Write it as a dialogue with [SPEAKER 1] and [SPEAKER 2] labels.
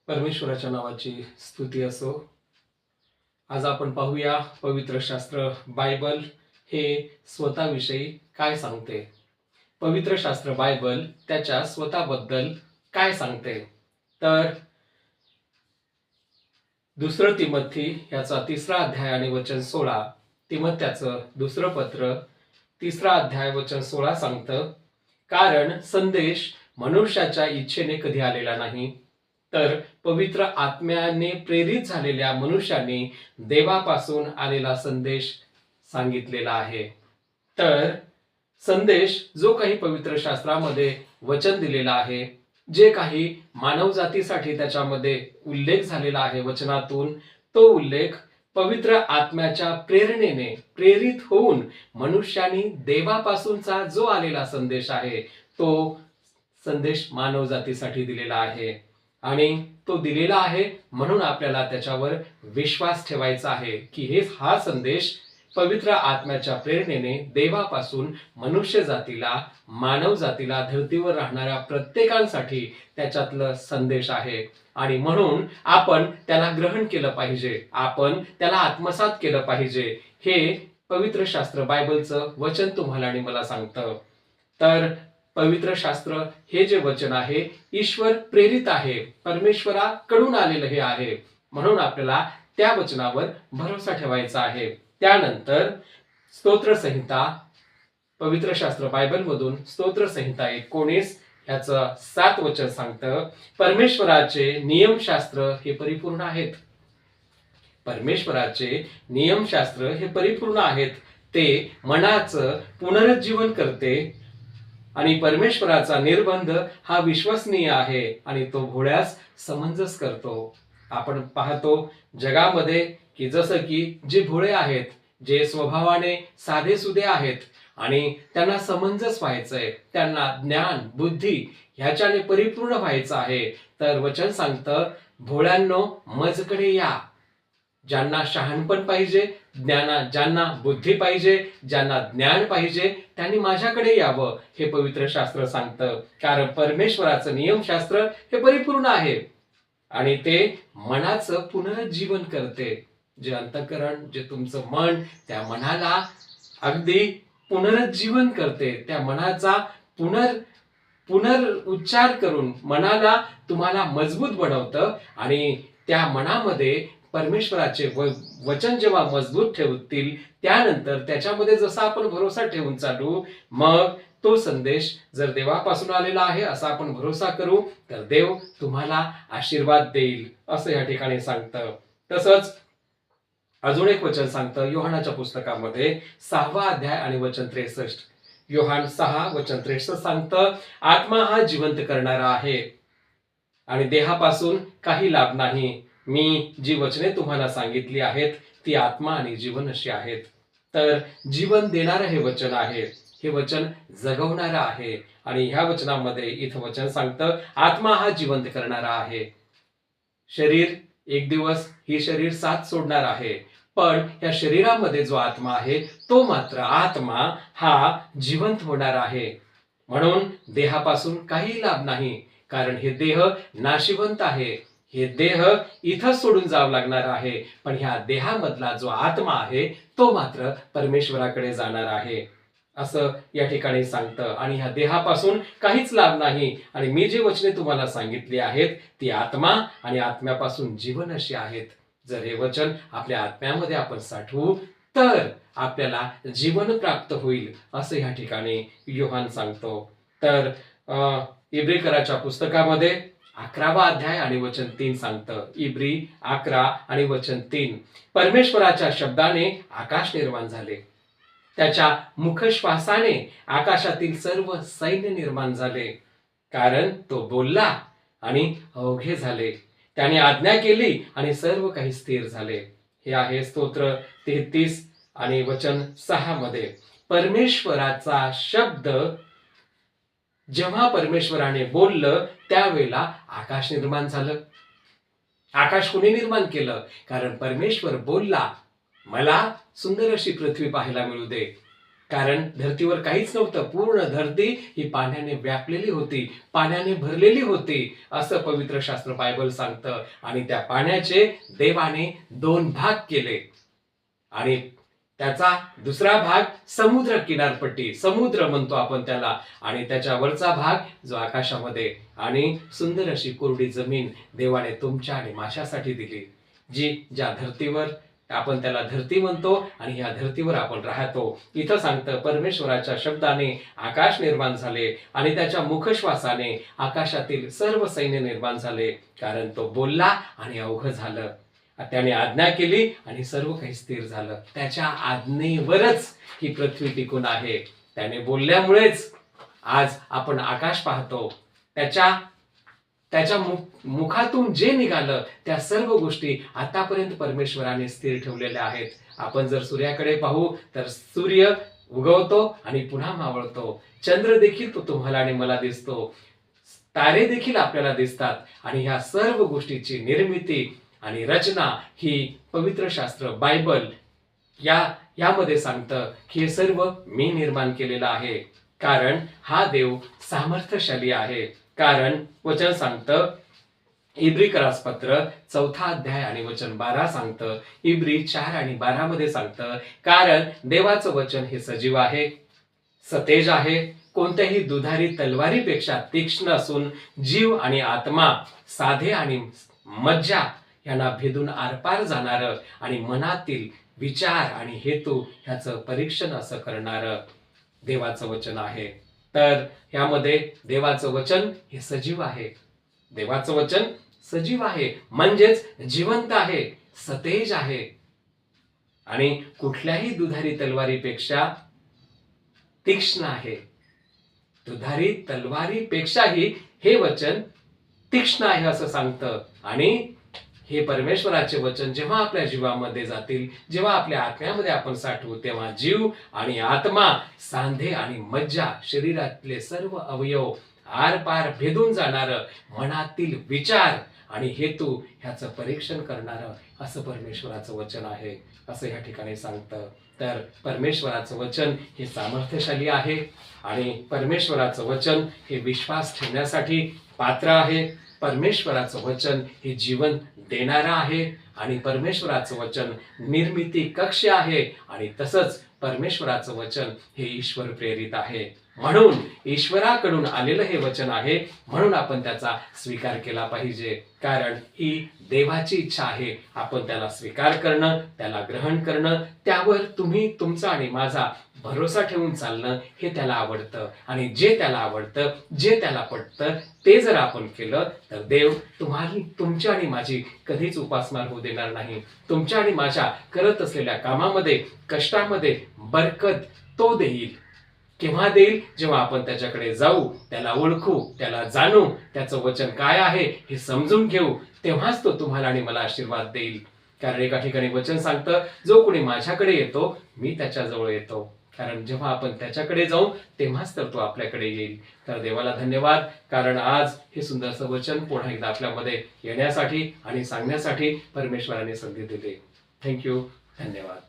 [SPEAKER 1] परमेश्वराच्या नावाची स्तुती असो. आज आपण पाहूया पवित्र शास्त्र बायबल हे स्वतःविषयी काय सांगते. पवित्र शास्त्र बायबल त्याच्या स्वतःबद्दल काय सांगते. तर दुसरं तिमोथी याचा 3रा अध्याय आणि वचन 16, तिमोथ्याचं दुसरं पत्र 3रा अध्याय वचन 16 सांगतं, कारण संदेश मनुष्याच्या इच्छेने कधी आलेला नाही, तर पवित्र आत्म्याने प्रेरित झालेल्या मनुष्याने देवापासून आलेला संदेश सांगितलेला आहे. तर संदेश जो काही पवित्र शास्त्रामध्ये वचन दिलेला आहे, जे काही मानव जातीसाठी त्याच्यामध्ये उल्लेख झालेला आहे वचनातून, तो उल्लेख पवित्र आत्म्याच्या प्रेरणेने प्रेरित होऊन मनुष्याने देवापासूनचा जो आलेला संदेश आहे, तो संदेश मानव जातीसाठी दिलेला आहे. आणि तो दिलेला आहे म्हणून आपल्याला त्याच्यावर विश्वास ठेवायचा आहे की हा संदेश पवित्र आत्म्याच्या प्रेरणेने देवापासून मनुष्य जातीला, मानव जातीला, धर्तीवर राहणाऱ्या प्रत्येकांसाठी त्याच्यातलं संदेश आहे. आणि म्हणून आपण त्याला ग्रहण केलं पाहिजे, आपण त्याला आत्मसात केलं पाहिजे. हे पवित्र शास्त्र बायबलचं वचन तुम्हाला आणि मला सांगतं. तर पवित्र शास्त्र हे जे वचन आहे ईश्वर प्रेरित आहे, परमेश्वराकडून आलेलं हे आहे. म्हणून आपल्याला त्या वचनावर भरोसा ठेवायचा आहे. त्यानंतर स्तोत्रसंहिता, पवित्र शास्त्र बायबल मधून स्तोत्रसंहिता 19 याचं 7 वचन सांगतं, परमेश्वराचे नियमशास्त्र हे परिपूर्ण आहेत. परमेश्वराचे नियमशास्त्र हे परिपूर्ण आहेत. ते मनाचं पुनरुज्जीवन करते आणि परमेश्वराचा निर्बंध हा विश्वसनीय आहे आणि तो भोळ्यास समंजस करतो. आपण पाहतो जगामध्ये की जसं की जे भोळे आहेत, जे स्वभावाने साधेसुधे आहेत आणि त्यांना समंजस व्हायचंय, त्यांना ज्ञान बुद्धी ह्याच्याने परिपूर्ण व्हायचं आहे, तर वचन सांगतं, भोळ्यांनो मजकडे या. ज्यांना शहाणपण पाहिजे, ज्यांना बुद्धी पाहिजे, ज्यांना ज्ञान पाहिजे, त्यांनी माझ्याकडे यावं, हे पवित्र शास्त्र सांगतं. कारण परमेश्वराचं नियमशास्त्र हे परिपूर्ण आहे आणि ते मनाचं पुनरुज्जीवन करते. जे अंतःकरण, जे तुमचं मन, त्या मनाला अगदी पुनरुज्जीवन करते. त्या मनाचा पुनरुच्चार करून मनाला तुम्हाला मजबूत बनवतं आणि त्या मनामध्ये परमेश्वराचे वचन जेव्हा मजबूत ठेवतील, त्यानंतर त्याच्यामध्ये जसा आपण भरोसा ठेवून चालू, मग तो संदेश जर देवापासून आलेला आहे असा आपण भरोसा करू, तर देव तुम्हाला आशीर्वाद देईल, असं या ठिकाणी सांगतं. तसंच अजून एक वचन सांगतं योहानाच्या पुस्तकामध्ये 6वा अध्याय आणि वचन 63. योहान 6 वचन 63 सांगतं, आत्मा हा जिवंत करणारा आहे आणि देहापासून काही लाभ नाही. मी जी वचने तुम्हाला सांगितली आहेत ती आत्मा आणि जीवन अशी आहेत. तर जीवन देणारं हे वचन आहे, हे वचन जगवणारं आहे. आणि ह्या वचनामध्ये इथं वचन सांगतं, आत्मा हा जिवंत करणारा आहे. शरीर एक दिवस ही शरीर साथ सोडणार आहे, पण या शरीरामध्ये जो आत्मा आहे तो मात्र आत्मा हा जिवंत होणार आहे. म्हणून देहापासून काही लाभ नाही, कारण हे देह नाशिवंत आहे. हे देह इथंच सोडून जावं लागणार आहे, पण ह्या देहामधला जो आत्मा आहे तो मात्र परमेश्वराकडे जाणार आहे, असं या ठिकाणी सांगतं. आणि ह्या देहापासून काहीच लाभ नाही. आणि मी जे वचने तुम्हाला सांगितली आहेत ती आत्मा आणि आत्म्यापासून जीवन अशी आहेत. जर हे वचन आपल्या आत्म्यामध्ये आपण साठवू तर आपल्याला जीवन प्राप्त होईल, असं ह्या ठिकाणी योहान सांगतो. तर इब्रीकराच्या पुस्तकामध्ये 11वा अध्याय आणि वचन 3 सांगतं. इब्री 11 आणि वचन 3, परमेश्वराच्या शब्दाने आकाश निर्माण झाले, त्याच्या मुखश्वासाने आकाशातील सर्व सैन्य निर्माण झाले. कारण तो बोलला आणि अवघे झाले, त्याने आज्ञा केली आणि सर्व काही स्थिर झाले. हे आहे स्तोत्र 33 आणि वचन 6 मध्ये. परमेश्वराचा शब्द जेव्हा परमेश्वराने बोललं त्यावेळेला आकाश निर्माण झालं. आकाश कोणी निर्माण केलं? कारण परमेश्वर बोलला, मला सुंदर अशी पृथ्वी पाहायला मिळू दे. कारण धर्तीवर काहीच नव्हतं, पूर्ण धरती ही पाण्याने व्यापलेली होती, पाण्याने भरलेली होती, असं पवित्र शास्त्र बायबल सांगतं. आणि त्या पाण्याचे देवाने 2 भाग केले आणि त्याचा दुसरा भाग समुद्र किनारपट्टी, समुद्र म्हणतो आपण त्याला, आणि त्याच्या वरचा भाग जो आकाशामध्ये, आणि सुंदर अशी कोरडी जमीन देवाने तुमच्या आणि माझ्यासाठी दिली, जी ज्या धर्तीवर आपण त्याला धरती म्हणतो आणि ह्या धर्तीवर आपण राहतो. इथं सांगतं परमेश्वराच्या शब्दाने आकाश निर्माण झाले आणि त्याच्या मुखश्वासाने आकाशातील सर्व सैन्य निर्माण झाले, कारण तो बोलला आणि अवघं झालं. त्याने आज्ञा केली आणि सर्व काही स्थिर झालं. त्याच्या आज्ञेवरच ही पृथ्वी टिकून आहे. त्याने बोलल्यामुळेच आज आपण आकाश पाहतो. त्याच्या त्याच्या मुखातून जे निघालं त्या सर्व गोष्टी आतापर्यंत परमेश्वराने स्थिर ठेवलेल्या आहेत. आपण जर सूर्याकडे पाहू तर सूर्य उगवतो आणि पुन्हा मावळतो. चंद्र देखील तो तुम्हाला आणि मला दिसतो. तारे देखील आपल्याला दिसतात. आणि ह्या सर्व गोष्टीची निर्मिती आणि रचना ही पवित्र शास्त्र बायबल यामध्ये सांगतं की हे सर्व मी निर्माण केलेलं आहे. कारण हा देव सामर्थ्यशाली आहे. कारण वचन सांगतं, इब्री पत्र 4 अध्याय आणि वचन 12 सांगतं, इब्री 4 आणि 12 मध्ये सांगतं, कारण देवाचं वचन हे सजीव आहे, सतेज आहे, कोणत्याही दुधारी तलवारीपेक्षा तीक्ष्ण असून जीव आणि आत्मा, साधे आणि मज्जा यांना भेदून आरपार जाणारं आणि मनातील विचार आणि हेतू ह्याचं परीक्षण असं करणारं देवाचं वचन आहे. तर यामध्ये देवाचं वचन हे सजीव आहे. देवाचं वचन सजीव आहे म्हणजेच जिवंत आहे, सतेज आहे आणि कुठल्याही दुधारी तलवारीपेक्षा तीक्ष्ण आहे. दुधारी तलवारीपेक्षाही हे वचन तीक्ष्ण आहे असं सांगतं. आणि हे परमेश्वराचे वचन जेव्हा आपल्या जीवामध्ये जातील, जेव्हा आपल्या आत्म्यामध्ये आपण साठवू, तेव्हा जीव आणि आत्मा, सांधे आणि मज्जा, शरीरातले सर्व अवयव आरपार भेदून जाणारं, मनातील विचार आणि हेतू ह्याचं परीक्षण करणारं असं परमेश्वराचं वचन आहे असं या ठिकाणी सांगतं. तर परमेश्वराचं वचन हे सामर्थ्यशाली आहे आणि परमेश्वराचं वचन हे विश्वास ठेवण्यासाठी पात्र आहे. परमेश्वराचं वचन हे जीवन देणारं आहे आणि परमेश्वराचं वचन निर्मिती कक्ष आहे आणि तसंच परमेश्वराचं वचन हे ईश्वर प्रेरित आहे. म्हणून ईश्वराकडून आलेलं हे वचन आहे, म्हणून आपण त्याचा स्वीकार केला पाहिजे. कारण ही देवाची इच्छा आहे. आपण त्याला स्वीकार करणं, त्याला ग्रहण करणं, त्यावर तुम्ही तुमचा आणि माझा भरोसा ठेवून चालणं हे त्याला आवडतं. आणि जे त्याला आवडतं, जे त्याला पटतं ते जर आपण केलं तर देव तुमच्या आणि माझी कधीच उपासमार होऊ देणार नाही. तुमच्या आणि माझ्या करत असलेल्या कामामध्ये, कष्टामध्ये बरकत तो देईल. केव्हा देईल? जेव्हा आपण त्याच्याकडे जाऊ, त्याला ओळखू, त्याला जाणू, त्याचं वचन काय आहे हे समजून घेऊ, तेव्हाच तो तुम्हाला आणि मला आशीर्वाद देईल. कारण एका ठिकाणी वचन सांगतं, जो कोणी माझ्याकडे येतो मी त्याच्याजवळ येतो. कारण जेव्हा आपण त्याच्याकडे जाऊ तेव्हाच तर तो आपल्याकडे येईल. तर देवाला धन्यवाद, कारण आज हे सुंदरसं वचन पुन्हा एकदा आपल्यामध्ये येण्यासाठी आणि सांगण्यासाठी परमेश्वराने संधी दिली. थँक्यू. धन्यवाद.